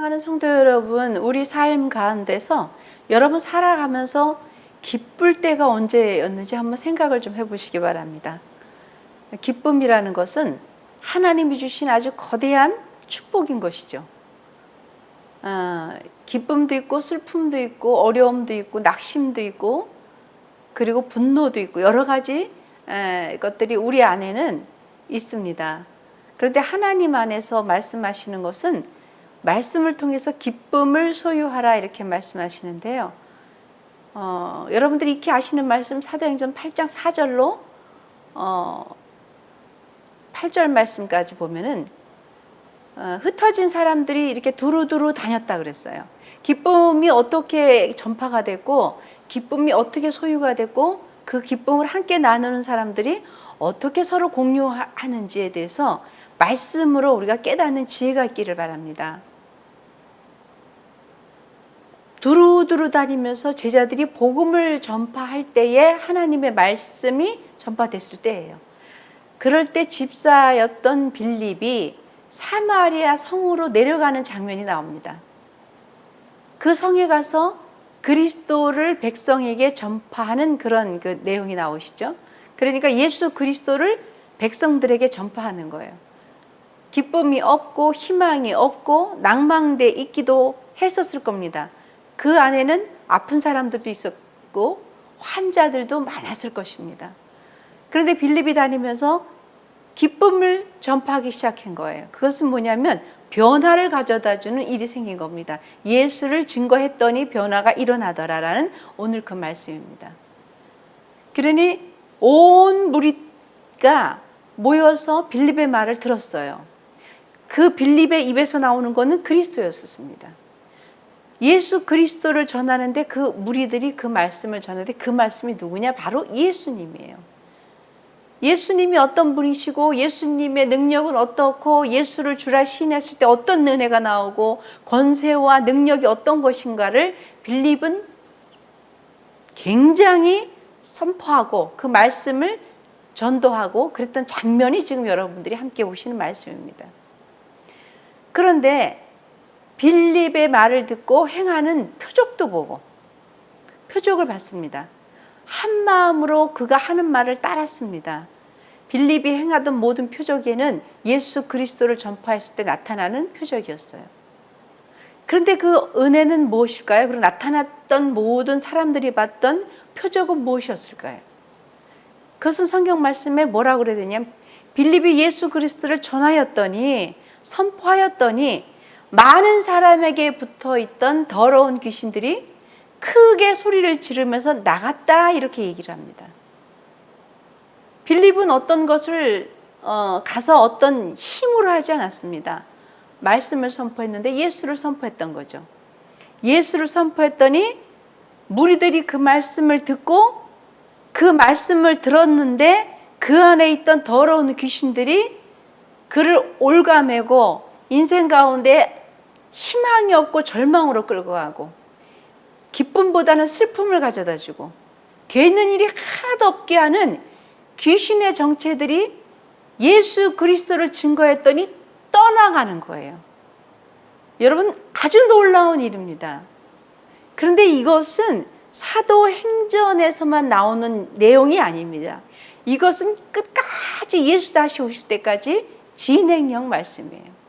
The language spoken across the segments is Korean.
사랑하는 성도 여러분, 우리 삶 가운데서 여러분 살아가면서 기쁠 때가 언제였는지 한번 생각을 좀 해보시기 바랍니다. 기쁨이라는 것은 하나님이 주신 아주 거대한 축복인 것이죠. 기쁨도 있고 슬픔도 있고 어려움도 있고 낙심도 있고 그리고 분노도 있고 여러 가지 것들이 우리 안에는 있습니다. 그런데 하나님 안에서 말씀하시는 것은 말씀을 통해서 기쁨을 소유하라 이렇게 말씀하시는데요. 여러분들이 익히 아시는 말씀 사도행전 8장 4절로 8절 말씀까지 보면은 흩어진 사람들이 이렇게 두루두루 다녔다 그랬어요. 기쁨이 어떻게 전파가 됐고 기쁨이 어떻게 소유가 됐고 그 기쁨을 함께 나누는 사람들이 어떻게 서로 공유하는지에 대해서 말씀으로 우리가 깨닫는 지혜가 있기를 바랍니다. 두루두루 다니면서 제자들이 복음을 전파할 때에 하나님의 말씀이 전파됐을 때예요. 그럴 때 집사였던 빌립이 사마리아 성으로 내려가는 장면이 나옵니다. 그 성에 가서 그리스도를 백성에게 전파하는 그런 그 내용이 나오시죠. 그러니까 예수 그리스도를 백성들에게 전파하는 거예요. 기쁨이 없고 희망이 없고 낭망돼 있기도 했었을 겁니다. 그 안에는 아픈 사람들도 있었고 환자들도 많았을 것입니다. 그런데 빌립이 다니면서 기쁨을 전파하기 시작한 거예요. 그것은 뭐냐면 변화를 가져다주는 일이 생긴 겁니다. 예수를 증거했더니 변화가 일어나더라라는 오늘 그 말씀입니다. 그러니 온 무리가 모여서 빌립의 말을 들었어요. 그 빌립의 입에서 나오는 것은 그리스도였습니다. 예수 그리스도를 전하는데 그 무리들이 그 말씀을 전하는데 그 말씀이 누구냐? 바로 예수님이에요. 예수님이 어떤 분이시고 예수님의 능력은 어떻고 예수를 주라 시인했을 때 어떤 은혜가 나오고 권세와 능력이 어떤 것인가를 빌립은 굉장히 선포하고 그 말씀을 전도하고 그랬던 장면이 지금 여러분들이 함께 보시는 말씀입니다. 그런데 빌립의 말을 듣고 행하는 표적도 보고 표적을 봤습니다. 한 마음으로 그가 하는 말을 따랐습니다. 빌립이 행하던 모든 표적에는 예수 그리스도를 전파했을 때 나타나는 표적이었어요. 그런데 그 은혜는 무엇일까요? 그리고 나타났던 모든 사람들이 봤던 표적은 무엇이었을까요? 그것은 성경 말씀에 뭐라고 그래야 되냐면 빌립이 예수 그리스도를 전하였더니 선포하였더니 많은 사람에게 붙어있던 더러운 귀신들이 크게 소리를 지르면서 나갔다 이렇게 얘기를 합니다. 빌립은 어떤 것을 가서 어떤 힘으로 하지 않았습니다. 말씀을 선포했는데 예수를 선포했던 거죠. 예수를 선포했더니 무리들이 그 말씀을 듣고 그 말씀을 들었는데 그 안에 있던 더러운 귀신들이 그를 올가매고 인생 가운데 희망이 없고 절망으로 끌고 가고 기쁨보다는 슬픔을 가져다 주고 되는 일이 하나도 없게 하는 귀신의 정체들이 예수 그리스도를 증거했더니 떠나가는 거예요. 여러분 아주 놀라운 일입니다. 그런데 이것은 사도행전에서만 나오는 내용이 아닙니다. 이것은 끝까지 예수 다시 오실 때까지 진행형 말씀이에요.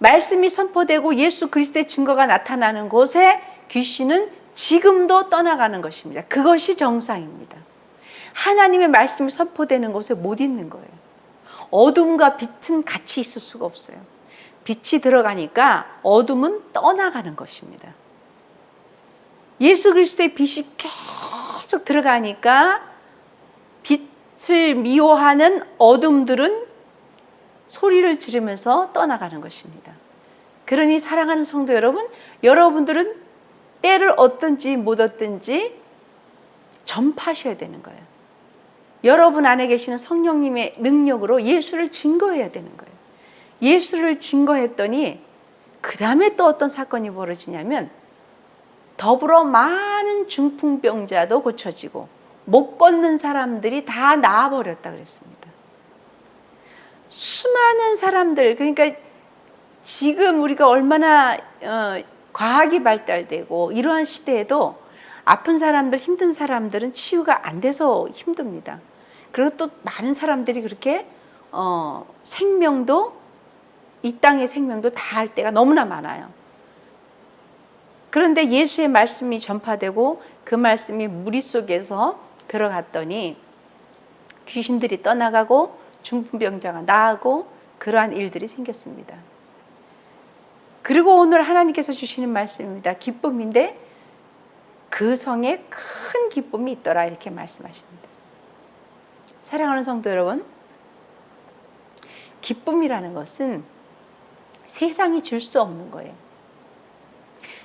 말씀이 선포되고 예수 그리스도의 증거가 나타나는 곳에 귀신은 지금도 떠나가는 것입니다. 그것이 정상입니다. 하나님의 말씀이 선포되는 곳에 못 있는 거예요. 어둠과 빛은 같이 있을 수가 없어요. 빛이 들어가니까 어둠은 떠나가는 것입니다. 예수 그리스도의 빛이 계속 들어가니까 빛을 미워하는 어둠들은 소리를 지르면서 떠나가는 것입니다. 그러니 사랑하는 성도 여러분, 여러분들은 때를 얻든지 못 얻든지 전파하셔야 되는 거예요. 여러분 안에 계시는 성령님의 능력으로 예수를 증거해야 되는 거예요. 예수를 증거했더니 그 다음에 또 어떤 사건이 벌어지냐면 더불어 많은 중풍병자도 고쳐지고 못 걷는 사람들이 다 나아버렸다 그랬습니다. 수많은 사람들, 그러니까 지금 우리가 얼마나 과학이 발달되고 이러한 시대에도 아픈 사람들, 힘든 사람들은 치유가 안 돼서 힘듭니다. 그리고 또 많은 사람들이 그렇게 생명도, 이 땅의 생명도 다할 때가 너무나 많아요. 그런데 예수의 말씀이 전파되고 그 말씀이 무리 속에서 들어갔더니 귀신들이 떠나가고 중풍병자가 나아가고 그러한 일들이 생겼습니다. 그리고 오늘 하나님께서 주시는 말씀입니다. 기쁨인데 그 성에 큰 기쁨이 있더라, 이렇게 말씀하십니다. 사랑하는 성도 여러분, 기쁨이라는 것은 세상이 줄 수 없는 거예요.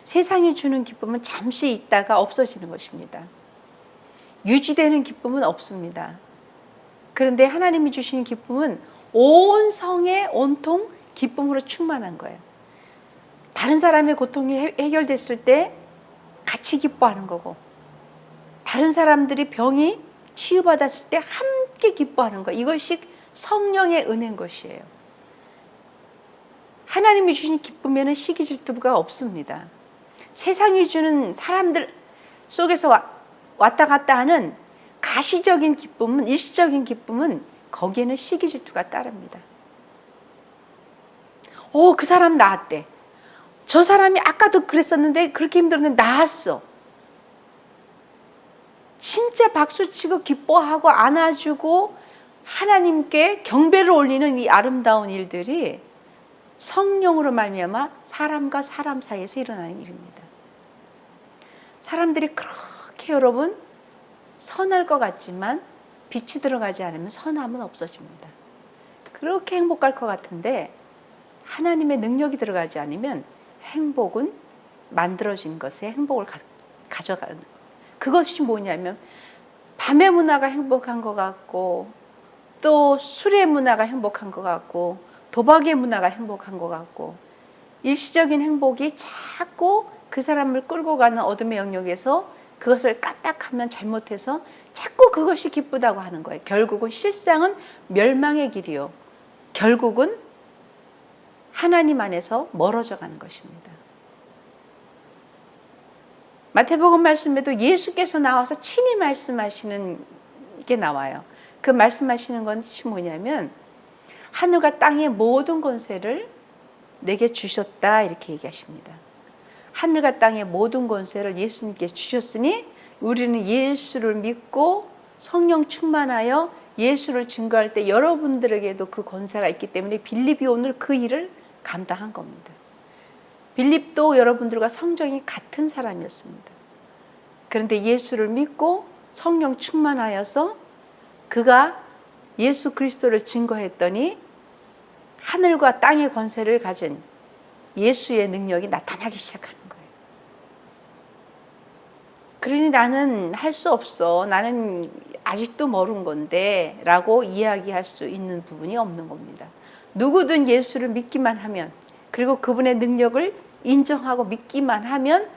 세상이 주는 기쁨은 잠시 있다가 없어지는 것입니다. 유지되는 기쁨은 없습니다. 그런데 하나님이 주시는 기쁨은 온 성에 온통 기쁨으로 충만한 거예요. 다른 사람의 고통이 해결됐을 때 같이 기뻐하는 거고, 다른 사람들이 병이 치유받았을 때 함께 기뻐하는 거, 이것이 성령의 은혜인 것이에요. 하나님이 주신 기쁨에는 시기 질투가 없습니다. 세상이 주는 사람들 속에서 왔다 갔다 하는 가시적인 기쁨은, 일시적인 기쁨은 거기에는 시기 질투가 따릅니다. 그 사람 나았대. 저 사람이 아까도 그랬었는데 그렇게 힘들었는데 나았어. 진짜 박수치고 기뻐하고 안아주고 하나님께 경배를 올리는 이 아름다운 일들이 성령으로 말미암아 사람과 사람 사이에서 일어나는 일입니다. 사람들이 그렇게 여러분 선할 것 같지만 빛이 들어가지 않으면 선함은 없어집니다. 그렇게 행복할 것 같은데 하나님의 능력이 들어가지 않으면 행복은 만들어진 것에 행복을 가져가는 거예요. 그것이 뭐냐면 밤의 문화가 행복한 것 같고, 또 술의 문화가 행복한 것 같고, 도박의 문화가 행복한 것 같고, 일시적인 행복이 자꾸 그 사람을 끌고 가는 어둠의 영역에서 그것을 까딱하면 잘못해서 자꾸 그것이 기쁘다고 하는 거예요. 결국은 실상은 멸망의 길이요, 결국은 하나님 안에서 멀어져 가는 것입니다. 마태복음 말씀에도 예수께서 나와서 친히 말씀하시는 게 나와요. 그 말씀하시는 것이 뭐냐면 하늘과 땅의 모든 권세를 내게 주셨다, 이렇게 얘기하십니다. 하늘과 땅의 모든 권세를 예수님께 주셨으니 우리는 예수를 믿고 성령 충만하여 예수를 증거할 때 여러분들에게도 그 권세가 있기 때문에 빌립이 오늘 그 일을 감당한 겁니다. 빌립도 여러분들과 성정이 같은 사람이었습니다. 그런데 예수를 믿고 성령 충만하여서 그가 예수 그리스도를 증거했더니 하늘과 땅의 권세를 가진 예수의 능력이 나타나기 시작하는 거예요. 그러니 나는 할 수 없어, 나는 아직도 모르는 건데 라고 이야기할 수 있는 부분이 없는 겁니다. 누구든 예수를 믿기만 하면, 그리고 그분의 능력을 인정하고 믿기만 하면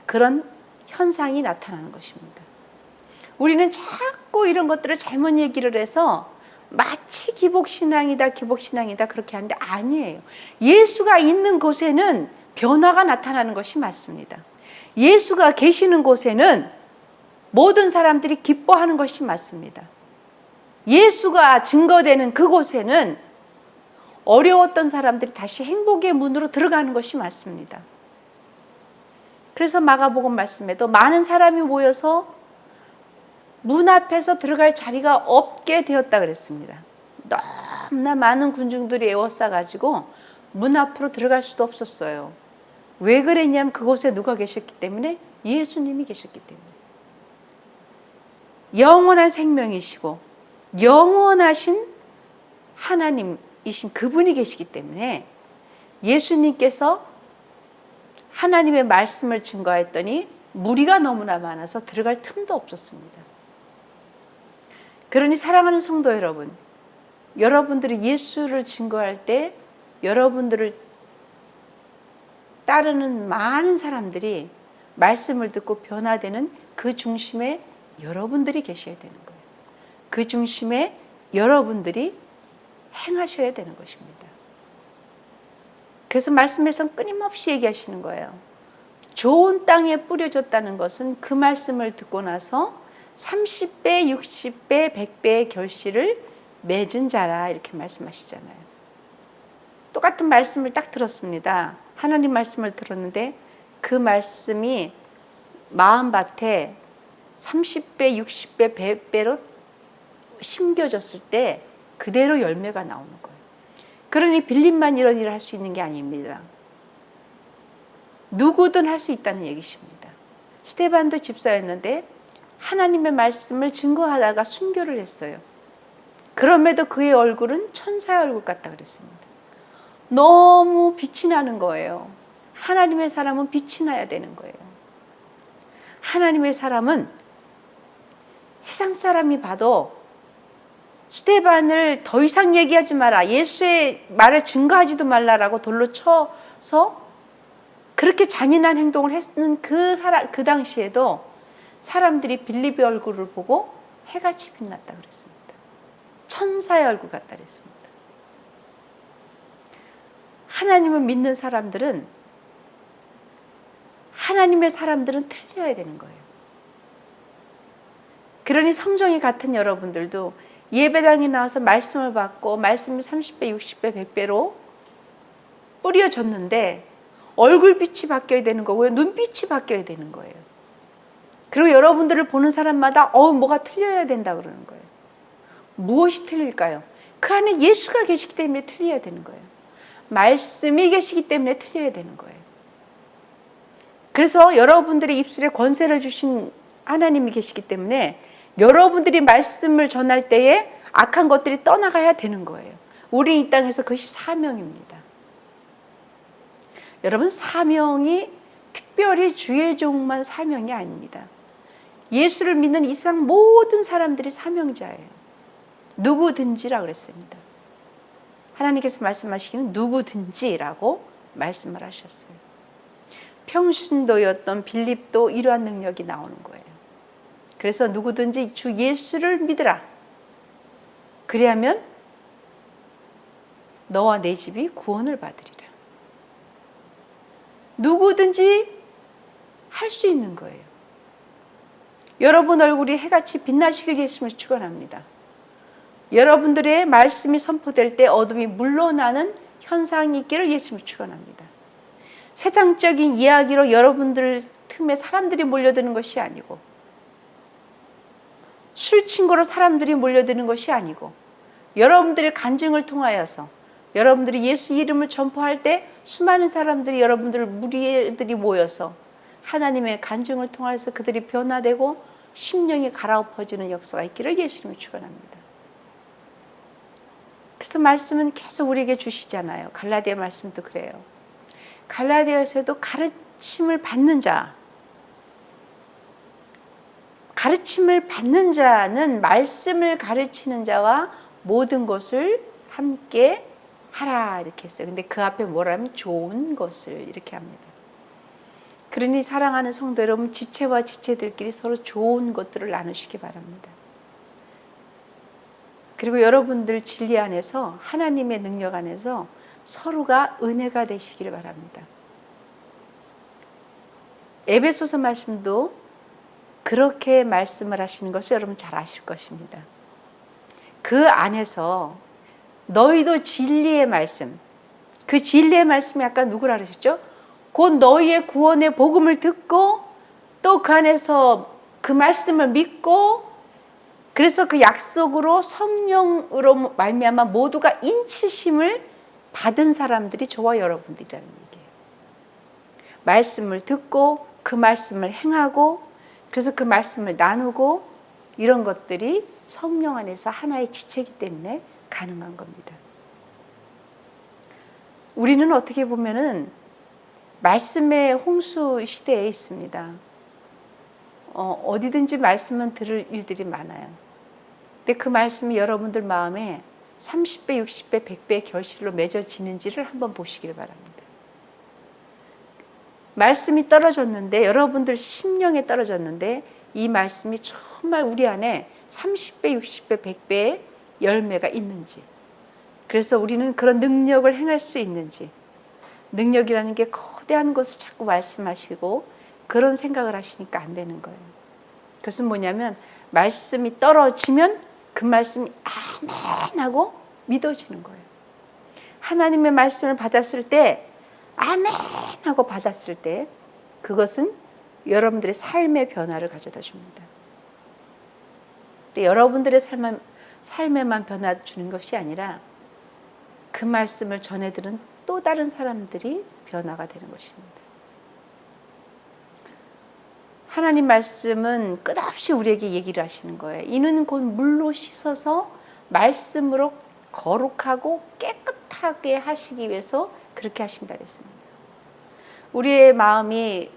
그런 현상이 나타나는 것입니다. 우리는 자꾸 이런 것들을 잘못 얘기를 해서 마치 기복신앙이다 그렇게 하는데 아니에요. 예수가 있는 곳에는 변화가 나타나는 것이 맞습니다. 예수가 계시는 곳에는 모든 사람들이 기뻐하는 것이 맞습니다. 예수가 증거되는 그곳에는 어려웠던 사람들이 다시 행복의 문으로 들어가는 것이 맞습니다. 그래서 마가복음 말씀에도 많은 사람이 모여서 문 앞에서 들어갈 자리가 없게 되었다 그랬습니다. 너무나 많은 군중들이 에워싸가지고 문 앞으로 들어갈 수도 없었어요. 왜 그랬냐면 그곳에 누가 계셨기 때문에, 예수님이 계셨기 때문에. 영원한 생명이시고 영원하신 하나님이신 그분이 계시기 때문에 예수님께서 하나님의 말씀을 증거했더니 무리가 너무나 많아서 들어갈 틈도 없었습니다. 그러니 사랑하는 성도 여러분, 여러분들이 예수를 증거할 때 여러분들을 따르는 많은 사람들이 말씀을 듣고 변화되는 그 중심에 여러분들이 계셔야 되는 거예요. 그 중심에 여러분들이 행하셔야 되는 것입니다. 그래서 말씀에선 끊임없이 얘기하시는 거예요. 좋은 땅에 뿌려졌다는 것은 그 말씀을 듣고 나서 30배, 60배, 100배의 결실을 맺은 자라 이렇게 말씀하시잖아요. 똑같은 말씀을 딱 들었습니다. 하나님 말씀을 들었는데 그 말씀이 마음밭에 30배, 60배, 100배로 심겨졌을 때 그대로 열매가 나오는 거예요. 그러니 빌립만 이런 일을 할 수 있는 게 아닙니다. 누구든 할 수 있다는 얘기십니다. 스데반도 집사였는데 하나님의 말씀을 증거하다가 순교를 했어요. 그럼에도 그의 얼굴은 천사의 얼굴 같다 그랬습니다. 너무 빛이 나는 거예요. 하나님의 사람은 빛이 나야 되는 거예요. 하나님의 사람은 세상 사람이 봐도 스데반을 더 이상 얘기하지 마라, 예수의 말을 증거하지도 말라라고 돌로 쳐서 그렇게 잔인한 행동을 했는 그 당시에도 사람들이 빌립의 얼굴을 보고 해같이 빛났다 그랬습니다. 천사의 얼굴 같다 그랬습니다. 하나님을 믿는 사람들은, 하나님의 사람들은 틀려야 되는 거예요. 그러니 성정이 같은 여러분들도 예배당에 나와서 말씀을 받고 말씀이 30배, 60배, 100배로 뿌려졌는데 얼굴빛이 바뀌어야 되는 거고요. 눈빛이 바뀌어야 되는 거예요. 그리고 여러분들을 보는 사람마다 뭐가 틀려야 된다 그러는 거예요. 무엇이 틀릴까요? 그 안에 예수가 계시기 때문에 틀려야 되는 거예요. 말씀이 계시기 때문에 틀려야 되는 거예요. 그래서 여러분들의 입술에 권세를 주신 하나님이 계시기 때문에 여러분들이 말씀을 전할 때에 악한 것들이 떠나가야 되는 거예요. 우리 이 땅에서 그것이 사명입니다. 여러분, 사명이 특별히 주의 종만 사명이 아닙니다. 예수를 믿는 이 세상 모든 사람들이 사명자예요. 누구든지라 그랬습니다. 하나님께서 말씀하시기는 누구든지라고 말씀을 하셨어요. 평신도였던 빌립도 이러한 능력이 나오는 거예요. 그래서 누구든지 주 예수를 믿으라. 그리하면 너와 내 집이 구원을 받으리라. 누구든지 할 수 있는 거예요. 여러분 얼굴이 해같이 빛나시길 예수님을 축원합니다. 여러분들의 말씀이 선포될 때 어둠이 물러나는 현상이 있기를 예수님을 축원합니다. 세상적인 이야기로 여러분들 틈에 사람들이 몰려드는 것이 아니고, 술 친구로 사람들이 몰려드는 것이 아니고, 여러분들의 간증을 통하여서 여러분들이 예수 이름을 전파할 때 수많은 사람들이, 여러분들 무리들이 모여서 하나님의 간증을 통해서 그들이 변화되고 심령이 갈아엎어지는 역사가 있기를 예수님을 축원합니다. 그래서 말씀은 계속 우리에게 주시잖아요. 갈라디아 말씀도 그래요. 갈라디아에서도 가르침을 받는 자, 가르침을 받는 자는 말씀을 가르치는 자와 모든 것을 함께 하라 이렇게 했어요. 근데 그 앞에 뭐라면 좋은 것을 이렇게 합니다. 그러니 사랑하는 성도 여러분, 지체와 지체들끼리 서로 좋은 것들을 나누시기 바랍니다. 그리고 여러분들 진리 안에서, 하나님의 능력 안에서 서로가 은혜가 되시기를 바랍니다. 에베소서 말씀도 그렇게 말씀을 하시는 것을 여러분 잘 아실 것입니다. 그 안에서 너희도 진리의 말씀, 그 진리의 말씀이 아까 누구라 그러셨죠? 곧 너희의 구원의 복음을 듣고 또 그 안에서 그 말씀을 믿고, 그래서 그 약속으로 성령으로 말미암아 모두가 인치심을 받은 사람들이 저와 여러분들이라는 얘기예요. 말씀을 듣고 그 말씀을 행하고, 그래서 그 말씀을 나누고, 이런 것들이 성령 안에서 하나의 지체이기 때문에 가능한 겁니다. 우리는 어떻게 보면은 말씀의 홍수 시대에 있습니다. 어디든지 말씀은 들을 일들이 많아요. 근데 그 말씀이 여러분들 마음에 30배, 60배, 100배의 결실로 맺어지는지를 한번 보시길 바랍니다. 말씀이 떨어졌는데, 여러분들 심령에 떨어졌는데 이 말씀이 정말 우리 안에 30배, 60배, 100배의 열매가 있는지, 그래서 우리는 그런 능력을 행할 수 있는지, 능력이라는 게 거대한 것을 자꾸 말씀하시고 그런 생각을 하시니까 안 되는 거예요. 그것은 뭐냐면 말씀이 떨어지면 그 말씀이 아멘 하고 믿어지는 거예요. 하나님의 말씀을 받았을 때 아멘 하고 받았을 때 그것은 여러분들의 삶의 변화를 가져다 줍니다. 여러분들의 삶에만 변화 주는 것이 아니라 그 말씀을 전해 들은 또 다른 사람들이 변화가 되는 것입니다. 하나님 말씀은 끝없이 우리에게 얘기를 하시는 거예요. 이는 곧 물로 씻어서 말씀으로 거룩하고 깨끗하게 하시기 위해서 그렇게 하신다 그랬습니다. 우리의 마음이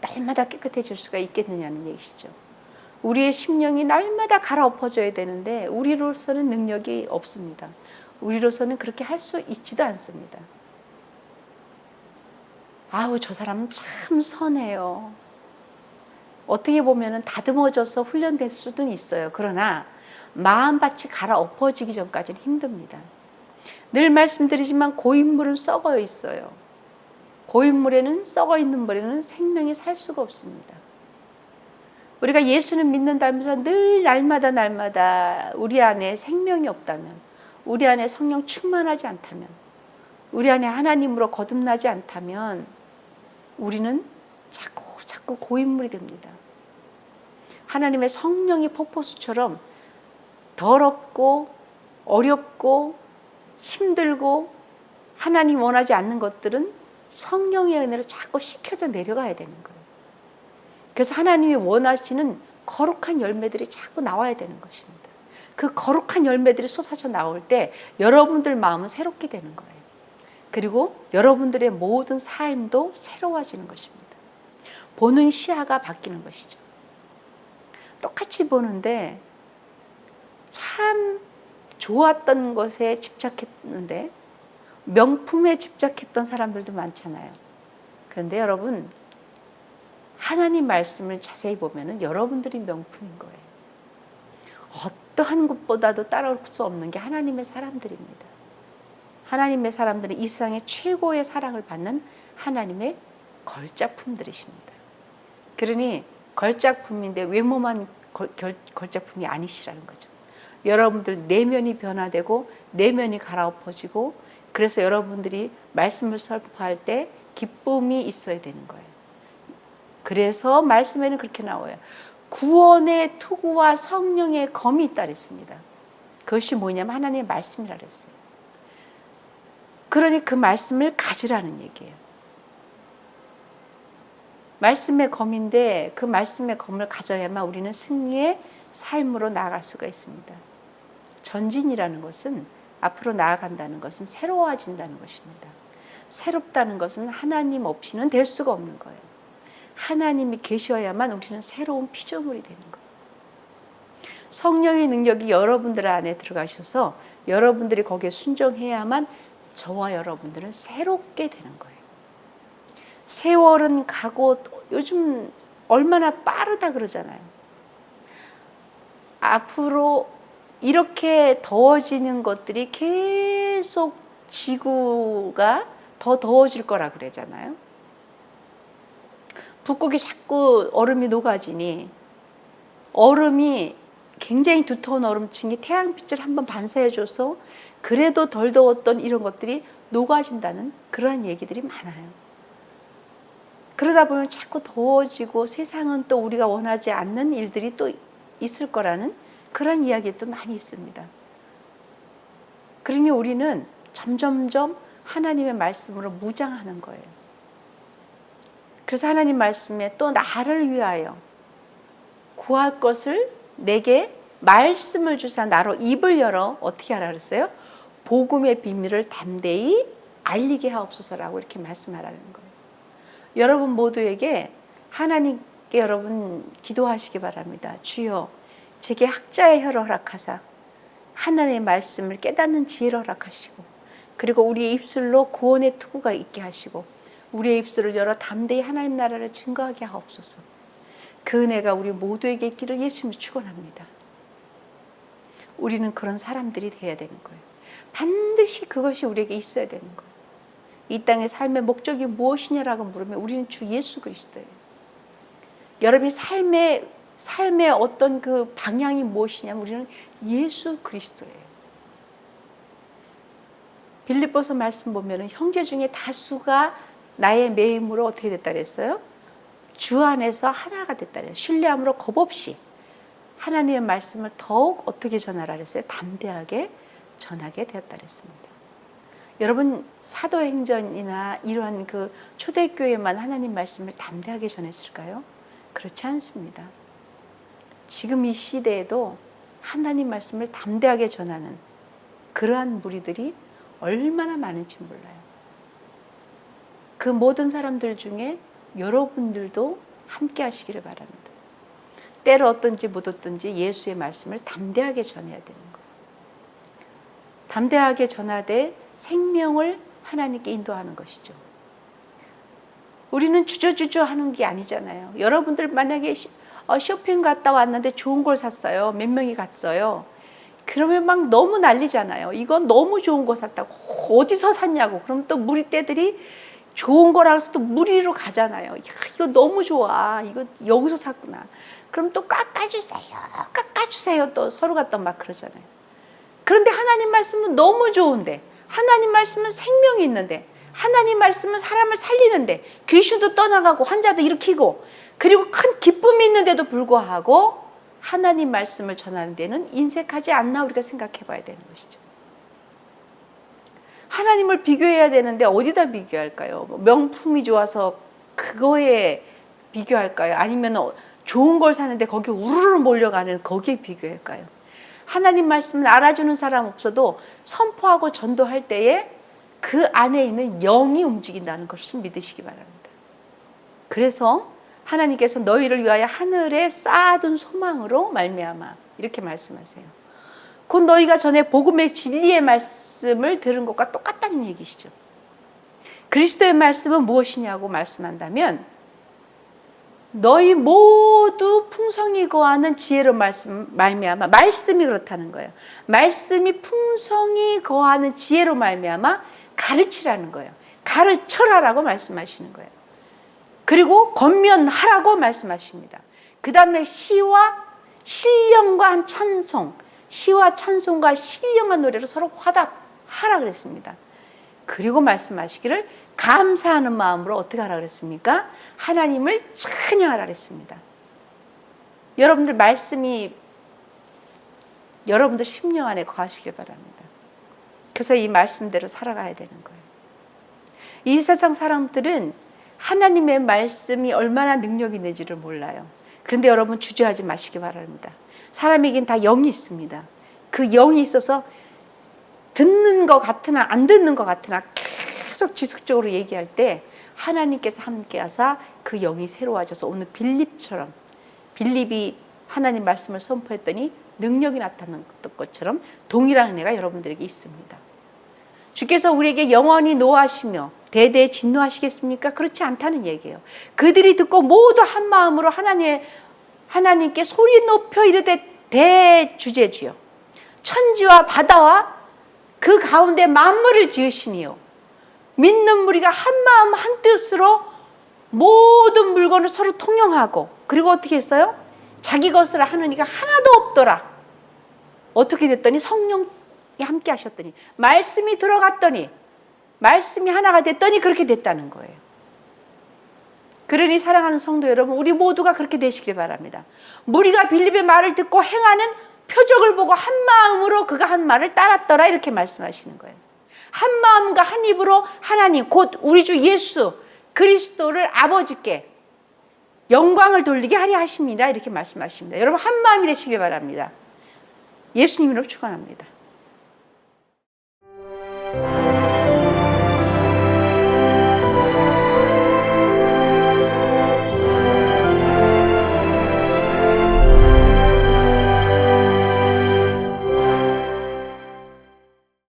날마다 깨끗해질 수가 있겠느냐는 얘기시죠. 우리의 심령이 날마다 갈아엎어져야 되는데 우리로서는 능력이 없습니다. 우리로서는 그렇게 할 수 있지도 않습니다. 아우, 저 사람은 참 선해요. 어떻게 보면 다듬어져서 훈련될 수도 있어요. 그러나 마음밭이 갈아엎어지기 전까지는 힘듭니다. 늘 말씀드리지만 고인물은 썩어 있어요. 고인물에는, 썩어 있는 물에는 생명이 살 수가 없습니다. 우리가 예수를 믿는다면서 늘 날마다 우리 안에 생명이 없다면, 우리 안에 성령 충만하지 않다면, 우리 안에 하나님으로 거듭나지 않다면 우리는 자꾸 고인물이 됩니다. 하나님의 성령이 폭포수처럼 더럽고 어렵고 힘들고 하나님 원하지 않는 것들은 성령의 은혜로 자꾸 식혀져 내려가야 되는 거예요. 그래서 하나님이 원하시는 거룩한 열매들이 자꾸 나와야 되는 것입니다. 그 거룩한 열매들이 솟아져 나올 때 여러분들 마음은 새롭게 되는 거예요. 그리고 여러분들의 모든 삶도 새로워지는 것입니다. 보는 시야가 바뀌는 것이죠. 똑같이 보는데 참 좋았던 것에 집착했는데 명품에 집착했던 사람들도 많잖아요. 그런데 여러분, 하나님 말씀을 자세히 보면 여러분들이 명품인 거예요. 어떠한 것보다도 따라올 수 없는 게 하나님의 사람들입니다. 하나님의 사람들은 이 세상의 최고의 사랑을 받는 하나님의 걸작품들이십니다. 그러니 걸작품인데 외모만 걸작품이 아니시라는 거죠. 여러분들 내면이 변화되고 내면이 갈아엎어지고, 그래서 여러분들이 말씀을 선포할 때 기쁨이 있어야 되는 거예요. 그래서 말씀에는 그렇게 나와요. 구원의 투구와 성령의 검이 있다 그랬습니다. 그것이 뭐냐면 하나님의 말씀이라 그랬어요. 그러니 그 말씀을 가지라는 얘기예요. 말씀의 검인데 그 말씀의 검을 가져야만 우리는 승리의 삶으로 나아갈 수가 있습니다. 전진이라는 것은, 앞으로 나아간다는 것은 새로워진다는 것입니다. 새롭다는 것은 하나님 없이는 될 수가 없는 거예요. 하나님이 계셔야만 우리는 새로운 피조물이 되는 거예요. 성령의 능력이 여러분들 안에 들어가셔서 여러분들이 거기에 순종해야만 저와 여러분들은 새롭게 되는 거예요. 세월은 가고 요즘 얼마나 빠르다 그러잖아요. 앞으로 이렇게 더워지는 것들이 계속 지구가 더 더워질 거라 그러잖아요. 북극이 자꾸 얼음이 녹아지니 얼음이 굉장히 두터운 얼음층이 태양빛을 한번 반사해줘서 그래도 덜 더웠던 이런 것들이 녹아진다는 그러한 얘기들이 많아요. 그러다 보면 자꾸 더워지고 세상은 또 우리가 원하지 않는 일들이 또 있을 거라는 그런 이야기도 많이 있습니다. 그러니 우리는 점점점 하나님의 말씀으로 무장하는 거예요. 그래서 하나님 말씀에 또 나를 위하여 구할 것을 내게 말씀을 주사 나로 입을 열어 어떻게 하라 그랬어요? 복음의 비밀을 담대히 알리게 하옵소서라고 이렇게 말씀하라는 거예요. 여러분 모두에게 하나님께 여러분 기도하시기 바랍니다. 주여, 제게 학자의 혀를 허락하사 하나님의 말씀을 깨닫는 지혜를 허락하시고, 그리고 우리의 입술로 구원의 투구가 있게 하시고, 우리의 입술을 열어 담대히 하나님 나라를 증거하게 하옵소서. 그 은혜가 우리 모두에게 있기를 예수님을 축원합니다. 우리는 그런 사람들이 되어야 되는 거예요. 반드시 그것이 우리에게 있어야 되는 거예요. 이 땅의 삶의 목적이 무엇이냐라고 물으면 우리는 주 예수 그리스도예요. 여러분이 삶의 어떤 그 방향이 무엇이냐면 우리는 예수 그리스도예요. 빌립보서 말씀 보면은 형제 중에 다수가 나의 매임으로 어떻게 됐다 그랬어요? 주 안에서 하나가 됐다 그랬어요. 신뢰함으로 겁 없이 하나님의 말씀을 더욱 어떻게 전하라 그랬어요? 담대하게 전하게 되었다 그랬습니다. 여러분 사도행전이나 이러한 그 초대교회만 하나님 말씀을 담대하게 전했을까요? 그렇지 않습니다. 지금 이 시대에도 하나님 말씀을 담대하게 전하는 그러한 무리들이 얼마나 많은지 몰라요. 그 모든 사람들 중에 여러분들도 함께 하시기를 바랍니다. 때로 어떤지 못 어떤지 예수의 말씀을 담대하게 전해야 되는 거예요. 담대하게 전하되 생명을 하나님께 인도하는 것이죠. 우리는 주저주저 하는 게 아니잖아요. 여러분들 만약에 쇼핑 갔다 왔는데 좋은 걸 샀어요. 몇 명이 갔어요. 그러면 막 너무 난리잖아요. 이건 너무 좋은 거 샀다고. 어디서 샀냐고. 그럼 또 무리떼들이 좋은 거라서 또 무리로 가잖아요. 야, 이거 너무 좋아. 이거 여기서 샀구나. 그럼 또 깎아주세요. 깎아주세요. 또 서로가 또 막 그러잖아요. 그런데 하나님 말씀은 너무 좋은데, 하나님 말씀은 생명이 있는데, 하나님 말씀은 사람을 살리는데, 귀신도 떠나가고 환자도 일으키고, 그리고 큰 기쁨이 있는데도 불구하고 하나님 말씀을 전하는 데는 인색하지 않나 우리가 생각해 봐야 되는 것이죠. 하나님을 비교해야 되는데 어디다 비교할까요? 명품이 좋아서 그거에 비교할까요? 아니면 좋은 걸 사는데 거기 우르르 몰려가는 거기에 비교할까요? 하나님 말씀을 알아주는 사람 없어도 선포하고 전도할 때에 그 안에 있는 영이 움직인다는 것을 믿으시기 바랍니다. 그래서 하나님께서 너희를 위하여 하늘에 쌓아둔 소망으로 말미암아 이렇게 말씀하세요. 곧 너희가 전에 복음의 진리의 말씀을 들은 것과 똑같다는 얘기시죠. 그리스도의 말씀은 무엇이냐고 말씀한다면 너희 모두 풍성히 거하는 지혜로 말미암아 말씀이 그렇다는 거예요. 말씀이 풍성히 거하는 지혜로 말미암아 가르치라는 거예요. 가르쳐라라고 말씀하시는 거예요. 그리고 권면하라고 말씀하십니다. 그 다음에 시와 신령과 찬송, 시와 찬송과 신령한 노래로 서로 화답하라 그랬습니다. 그리고 말씀하시기를 감사하는 마음으로 어떻게 하라 그랬습니까? 하나님을 찬양하라 그랬습니다. 여러분들 말씀이 여러분들 심령 안에 거하시길 바랍니다. 그래서 이 말씀대로 살아가야 되는 거예요. 이 세상 사람들은 하나님의 말씀이 얼마나 능력이 있는지를 몰라요. 그런데 여러분 주저하지 마시기 바랍니다. 사람에겐 다 영이 있습니다. 그 영이 있어서 듣는 것 같으나 안 듣는 것 같으나 계속 지속적으로 얘기할 때 하나님께서 함께 하사 그 영이 새로워져서 오늘 빌립처럼 빌립이 하나님 말씀을 선포했더니 능력이 나타난 것처럼 동일한 은혜가 여러분들에게 있습니다. 주께서 우리에게 영원히 노하시며 대대에 진노하시겠습니까? 그렇지 않다는 얘기예요. 그들이 듣고 모두 한 마음으로 하나님께 소리 높여 이르되 대주제주여 천지와 바다와 그 가운데 만물을 지으시니요 믿는 무리가 한 마음 한 뜻으로 모든 물건을 서로 통용하고 그리고 어떻게 했어요? 자기 것을 하는 이가 하나도 없더라. 어떻게 됐더니 성령이 함께 하셨더니 말씀이 들어갔더니 말씀이 하나가 됐더니 그렇게 됐다는 거예요. 그러니 사랑하는 성도 여러분, 우리 모두가 그렇게 되시길 바랍니다. 무리가 빌립의 말을 듣고 행하는 표적을 보고 한 마음으로 그가 한 말을 따랐더라 이렇게 말씀하시는 거예요. 한 마음과 한 입으로 하나님 곧 우리 주 예수 그리스도를 아버지께 영광을 돌리게 하려 하십니다 이렇게 말씀하십니다. 여러분 한 마음이 되시길 바랍니다. 예수님으로 축원합니다.